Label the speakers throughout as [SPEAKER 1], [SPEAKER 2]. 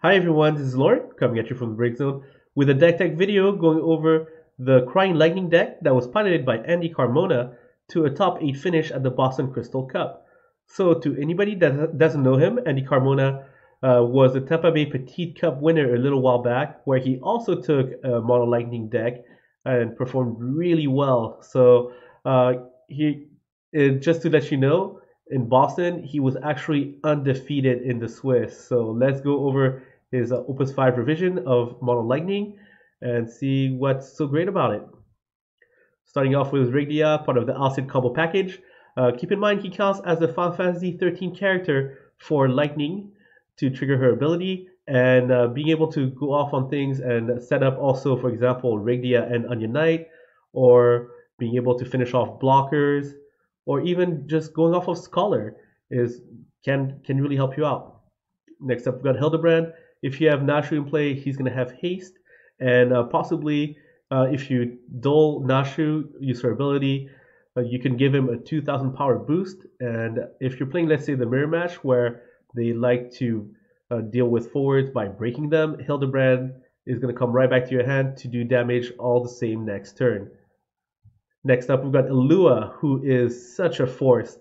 [SPEAKER 1] Hi everyone, this is Lauren coming at you from the Break Zone with a deck tech video going over the Crying Lightning deck that was piloted by Andy Carmona to a top 8 finish at the Boston Crystal Cup. So to anybody that doesn't know him, Andy Carmona was the Tampa Bay Petite Cup winner a little while back, where he also took a Mono Lightning deck and performed really well. So he just to let you know, in Boston, he was actually undefeated in the Swiss. So let's go over his Opus 5 revision of Mono Lightning and see what's so great about it. Starting off with Rigdia, part of the Alcid combo package. Keep in mind he counts as the Final Fantasy 13 character for Lightning to trigger her ability, and being able to go off on things and set up also, for example, Rigdia and Onion Knight, or being able to finish off blockers, or even just going off of Scholar is can really help you out. Next up, we've got Hildebrand. If you have Nashu in play, he's going to have haste, and possibly if you dull Nashu, use her ability, you can give him a 2000 power boost. And if you're playing, let's say, the mirror match where they like to deal with forwards by breaking them, Hildebrand is going to come right back to your hand to do damage all the same next turn. Next up, we've got Elua, who is such a force.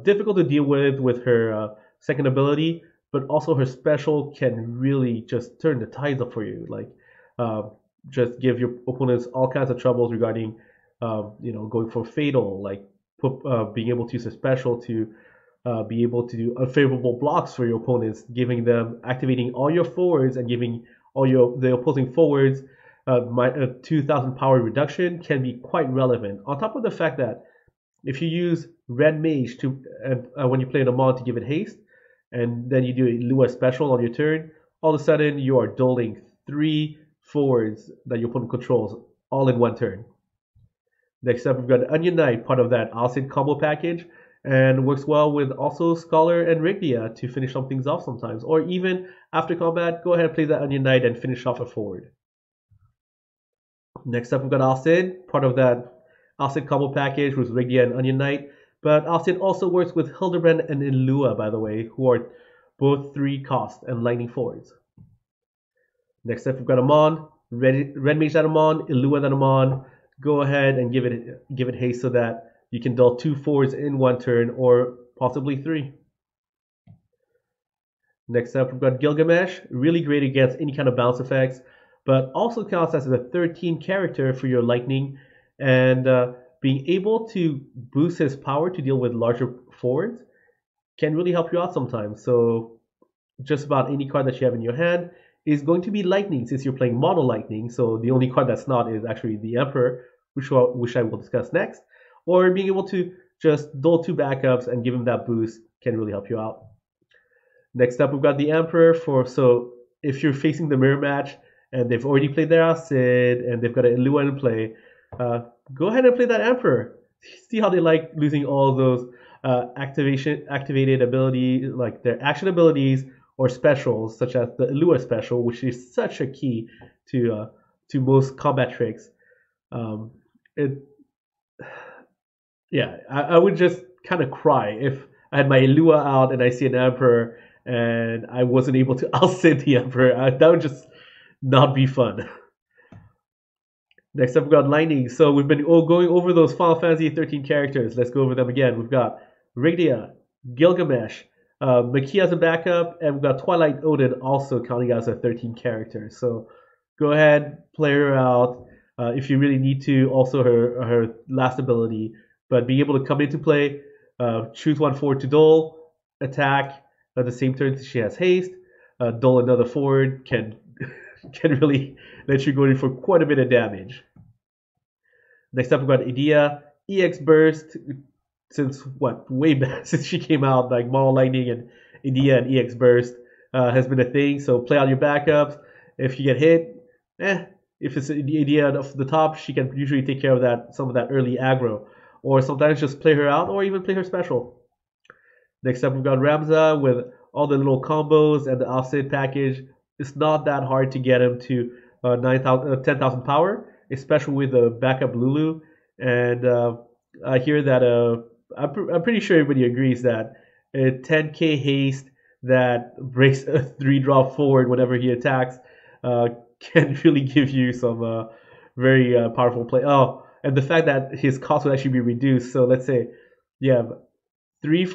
[SPEAKER 1] Difficult to deal with her second ability, but also her special can really just turn the tides up for you. Like, just give your opponents all kinds of troubles regarding, going for fatal, like being able to use a special to be able to do unfavorable blocks for your opponents, giving them activating all your forwards and giving all the opposing forwards a 2000 power reduction can be quite relevant. On top of the fact that if you use Red Mage to when you play in a mod to give it haste, and then you do a Lua special on your turn, all of a sudden you are doling 3 forwards that your opponent controls all in one turn. Next up, we've got Onion Knight, part of that Alcid combo package, and works well with also Scholar and Rigdia to finish some things off sometimes. Or even after combat, go ahead and play that Onion Knight and finish off a forward. Next up, we've got Alcid, part of that Alcid combo package with Rigdia and Onion Knight. But Alcid also works with Hildebrand and Elua, by the way, who are both 3 cost and lightning forwards. Next up, we've got Amon, Red Mage that Amon, Elua that Amon. Go ahead and give it haste so that you can dull 2 forwards in one turn, or possibly 3. Next up, we've got Gilgamesh, really great against any kind of bounce effects, but also counts as a 13 character for your lightning, and being able to boost his power to deal with larger forwards can really help you out sometimes. So just about any card that you have in your hand is going to be lightning since you're playing mono lightning. So the only card that's not is actually the Emperor, which I will discuss next. Or being able to just dull 2 backups and give him that boost can really help you out. Next up, we've got the Emperor. So if you're facing the mirror match and they've already played their Alcid and they've got an Elua in play, go ahead and play that Emperor. See how they like losing all those activated ability, like their action abilities or specials, such as the Elua special, which is such a key to most combat tricks. I would just kind of cry if I had my Elua out and I see an Emperor and I wasn't able to Alcid the Emperor. That would just not be fun. Next up, we've got Lightning. So we've been going over those Final Fantasy 13 characters. Let's go over them again. We've got Rigdia, Gilgamesh, Maki as a backup, and we've got Twilight Odin also counting as a 13 character. So go ahead, play her out if you really need to. Also her last ability, but being able to come into play, choose 1 forward to dull, attack at the same turn she has haste, dull another forward can really let you go in for quite a bit of damage. Next up, we've got Idea, EX Burst. Since way back since she came out, like Mono Lightning and Idea and EX Burst has been a thing. So play out your backups. If you get hit, if it's the Idea off the top, she can usually take care of some of that early aggro. Or sometimes just play her out, or even play her special. Next up, we've got Ramza with all the little combos and the Alcid package. It's not that hard to get him to 10,000 power, especially with the backup Lulu. And I hear that I'm pretty sure everybody agrees that a 10k haste that breaks a 3-drop forward whenever he attacks uh, can really give you some very powerful play. Oh, and the fact that his cost would actually be reduced. So let's say you have three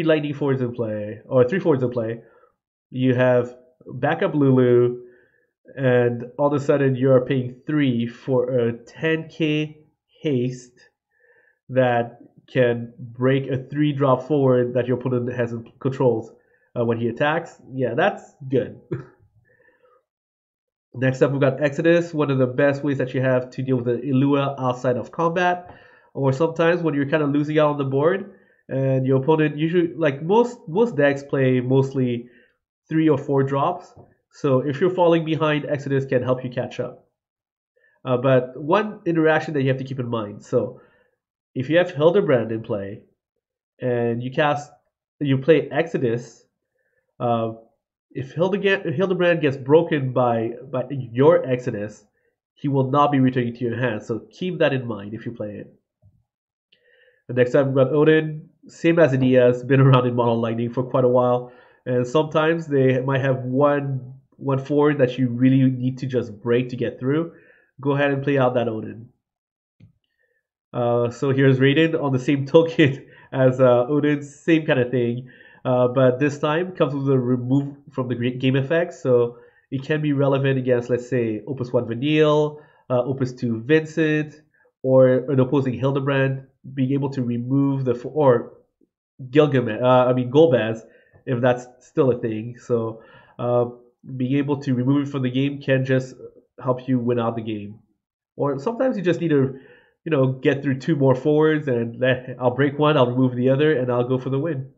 [SPEAKER 1] lightning forwards in play, or three forwards in play. You have backup Lulu, and all of a sudden you're paying 3 for a 10k haste that can break a 3-drop forward that your opponent has controls when he attacks. Yeah, that's good. Next up, we've got Exodus, one of the best ways that you have to deal with the Ilua outside of combat, or sometimes when you're kind of losing out on the board, and your opponent usually, like most decks, play mostly 3 or 4 drops. So if you're falling behind, Exodus can help you catch up. But one interaction that you have to keep in mind. So if you have Hildebrand in play and you play Exodus, uh, if Hildebrand gets broken by your Exodus, he will not be returning to your hand. So keep that in mind if you play it. The next time we've got Odin, same as Aeneas, been around in Mono Lightning for quite a while, and sometimes they might have one forward that you really need to just break to get through. Go ahead and play out that Odin. So here's Raiden on the same token as Odin, same kind of thing, but this time comes with a remove from the game effects, so it can be relevant against, let's say, Opus 1 Vanille, Opus 2 Vincent, or an opposing Hildebrand, being able to remove or Gilgamesh, Golbez, if that's still a thing. So uh, being able to remove it from the game can just help you win out the game. Or sometimes you just need to, get through 2 more forwards and I'll break one, I'll remove the other, and I'll go for the win.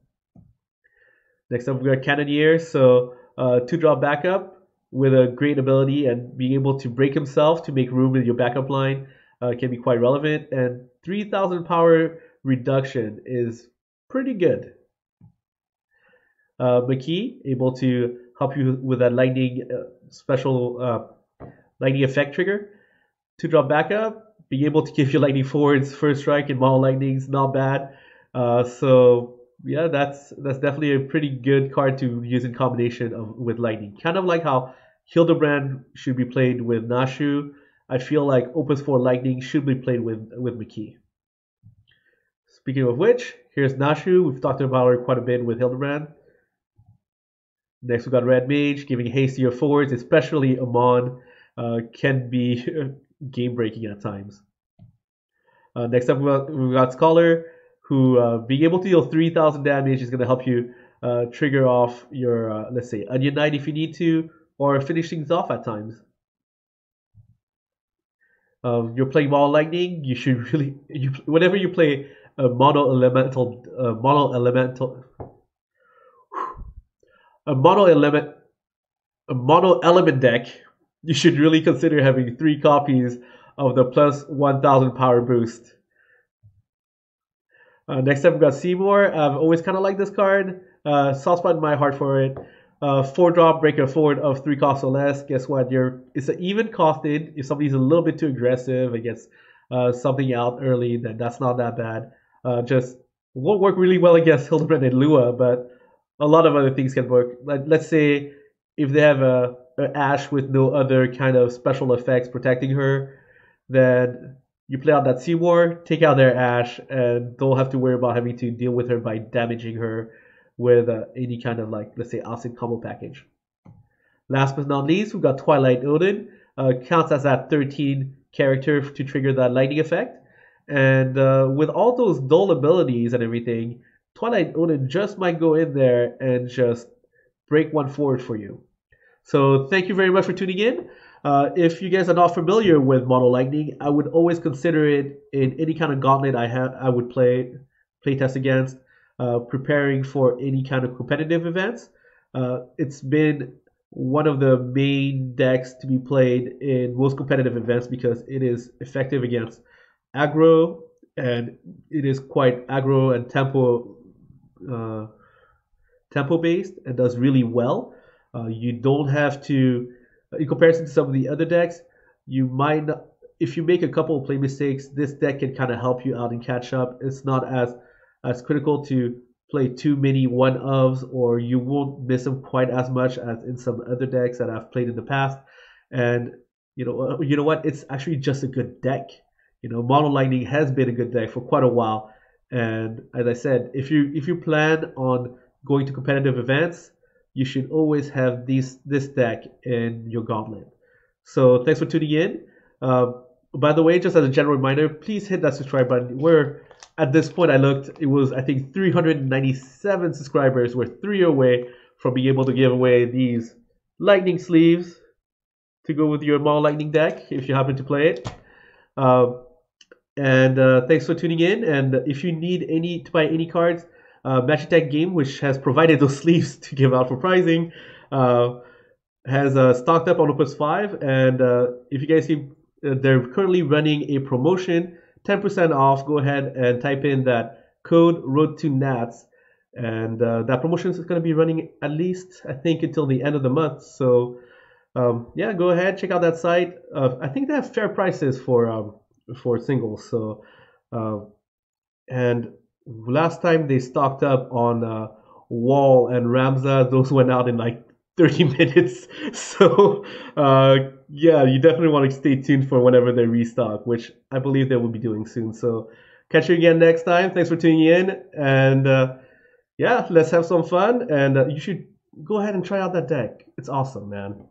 [SPEAKER 1] Next up, we got Cannoneer. So 2-drop backup with a great ability and being able to break himself to make room in your backup line can be quite relevant. And 3,000 power reduction is pretty good. McKee, able to help you with that lightning special lightning effect trigger. 2-drop backup, being able to give you lightning forwards first strike and mono lightnings, not bad. So yeah, that's definitely a pretty good card to use in combination with lightning. Kind of like how Hildebrand should be played with Nashu. I feel like Opus 4 Lightning should be played with McKee. Speaking of which, here's Nashu. We've talked about her quite a bit with Hildebrand. Next, we got Red Mage, giving haste to your forwards, especially Amon, can be game breaking at times. Next up, we got Scholar, who being able to deal 3,000 damage is going to help you trigger off your, let's say, Onion Knight if you need to, or finish things off at times. You're playing Mono Lightning, you should really, whenever you play a mono elemental, a mono element deck, you should really consider having 3 copies of the plus 1,000 power boost. Next up, we got Seymour. I've always kind of liked this card. Soft spot in my heart for it. 4-drop, break a forward of 3 costs or less. Guess what? It's an even costed. If somebody's a little bit too aggressive and gets something out early, then that's not that bad. Just won't work really well against Hildebrand and Lua, but a lot of other things can work. Let's say if they have a Ash with no other kind of special effects protecting her, then you play out that Seymour, take out their Ash, and don't have to worry about having to deal with her by damaging her with any kind of, like, let's say, Acid combo package. Last but not least, we've got Twilight Odin. Counts as that 13 character to trigger that lightning effect. And with all those dull abilities and everything, Twilight Odin just might go in there and just break one forward for you. So thank you very much for tuning in. If you guys are not familiar with Mono Lightning, I would always consider it in any kind of gauntlet I would play test against, preparing for any kind of competitive events. It's been one of the main decks to be played in most competitive events because it is effective against aggro, and it is quite aggro and tempo based and does really well. You don't have to, in comparison to some of the other decks, you might not, if you make a couple of play mistakes, this deck can kind of help you out and catch up. It's not as critical to play too many one-ofs, or you won't miss them quite as much as in some other decks that I've played in the past. And you know what? It's actually just a good deck. Mono Lightning has been a good deck for quite a while. And as I said, if you plan on going to competitive events, you should always have this deck in your gauntlet. So thanks for tuning in. Uh, by the way, just as a general reminder, please hit that subscribe button. We're at this point, I looked, it was I think 397 subscribers. We're 3 away from being able to give away these lightning sleeves to go with your Maul Lightning deck if you happen to play it. And thanks for tuning in. And if you need to buy any cards, Magic Tech Game, which has provided those sleeves to give out for pricing, has stocked up on Opus 5. And if you guys see, they're currently running a promotion, 10% off. Go ahead and type in that code Road2Nats. And that promotion is going to be running at least, I think, until the end of the month. So, yeah, go ahead, check out that site. I think they have fair prices for singles. So, and last time they stocked up on Wall and Ramza, those went out in like 30 minutes. So, yeah, you definitely want to stay tuned for whenever they restock, which I believe they will be doing soon. So, catch you again next time. Thanks for tuning in. And yeah, let's have some fun. And you should go ahead and try out that deck. It's awesome, man.